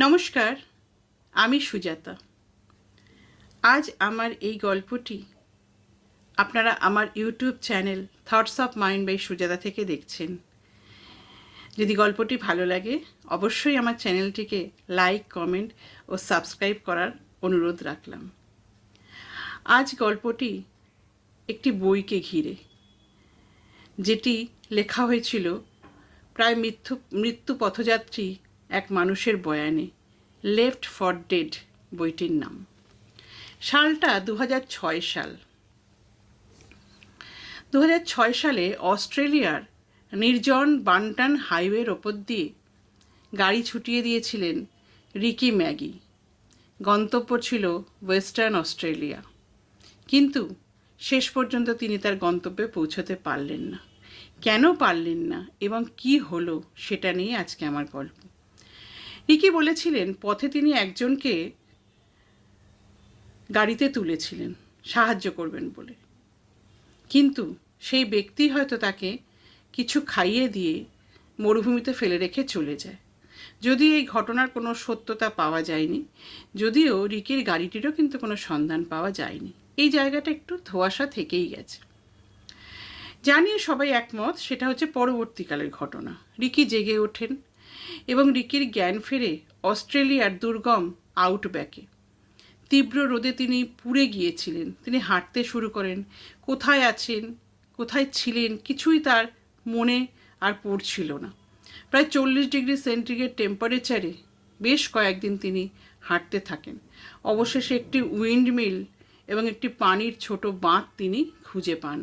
নমস্কার, আমি সুজাতা। আজ আমার এই গল্পটি আপনারা আমার YouTube channel thoughts of mind by Sujata থেকে দেখছেন। যদি গল্পটি ভালো লাগে অবশ্যই আমার চ্যানেলটিকে লাইক, কমেন্ট ও সাবস্ক্রাইব করার অনুরোধ রাখলাম। আজ গল্পটি একটি বইকে ঘিরে, যেটি লেখা হয়েছিল প্রায় মৃত্যু পথযাত্রী এক মানুষের বয়ানে। লেফট ফর ডেড বইটির নাম। সালটা 2006 সাল। 2006 সালে অস্ট্রেলিয়ার নির্জন বান্টান হাইওয়ের ওপর দিয়ে গাড়ি ছুটিয়ে দিয়েছিলেন রিকি ম্যাগি। গন্তব্য ছিল ওয়েস্টার্ন অস্ট্রেলিয়া, কিন্তু শেষ পর্যন্ত তিনি তার গন্তব্যে পৌঁছতে পারলেন না। কেন পারলেন না এবং কি হলো সেটা নিয়ে আজকে আমার গল্প। রিকি বলেছিলেন পথে তিনি একজনকে গাড়িতে তুলেছিলেন সাহায্য করবেন বলে, কিন্তু সেই ব্যক্তি হয়তো তাকে কিছু খাইয়ে দিয়ে মরুভূমিতে ফেলে রেখে চলে যায়। যদিও এই ঘটনার কোনো সত্যতা পাওয়া যায়নি, যদিও রিকির গাড়িটিরও কিন্তু কোনো সন্ধান পাওয়া যায়নি। এই জায়গাটা একটু ধোঁয়াশা থেকেই গেছে। জানিয়ে সবাই একমত সেটা হচ্ছে পরবর্তীকালের ঘটনা। রিকি জেগে ওঠেন এবং রিকির জ্ঞান ফেরে অস্ট্রেলিয়ার দুর্গম আউটব্যাকে। তীব্র রোদে তিনি পুড়ে গিয়েছিলেন। তিনি হাঁটতে শুরু করেন। কোথায় আছেন, কোথায় ছিলেন কিছুই তার মনে আর পড়ছিল না। প্রায় 40 ডিগ্রি সেন্টিগ্রেড টেম্পারেচারে বেশ কয়েকদিন তিনি হাঁটতে থাকেন। অবশেষে একটি উইন্ডমিল এবং একটি পানির ছোট বাঁধ তিনি খুঁজে পান।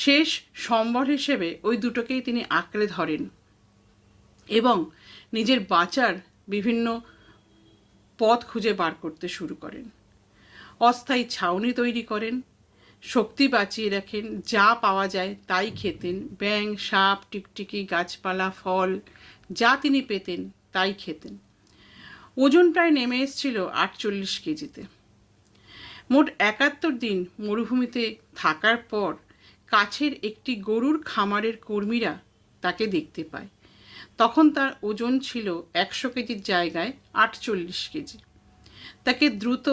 শেষ সম্বল হিসেবে ওই দুটোকেই তিনি আঁকড়ে ধরেন এবং নিজের বাঁচার বিভিন্ন পথ খুঁজে বার করতে শুরু করেন। অস্থায়ী ছাউনি তৈরি করেন, শক্তি বাঁচিয়ে রাখেন, যা পাওয়া যায় তাই খেতেন। ব্যাঙ, সাপ, টিকটিকি, গাছপালা, ফল যা তিনি পেতেন তাই খেতেন। ওজন প্রায় নেমে এসেছিল 48 কেজিতে। মোট 71 দিন মরুভূমিতে থাকার পর কাছের একটি গরুর খামারের কর্মীরা তাকে দেখতে পায়। তখন তার ওজন ছিল 100 কেজির জায়গায় 48 কেজি। তাকে দ্রুত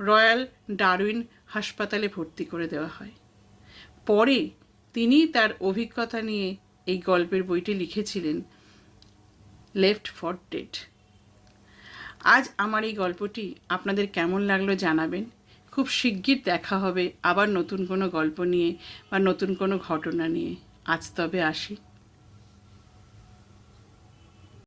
রয়্যাল ডারউইন হাসপাতালে ভর্তি করে দেওয়া হয়। পরে তিনি তার অভিজ্ঞতা নিয়ে এই গল্পের বইটি লিখেছিলেন, লেফট ফর ডেড। আজ আমার এই গল্পটি আপনাদের কেমন লাগলো জানাবেন। খুব শিগগির দেখা হবে আবার নতুন কোনো গল্প নিয়ে বা নতুন কোনো ঘটনা নিয়ে। আজ তবে আসি।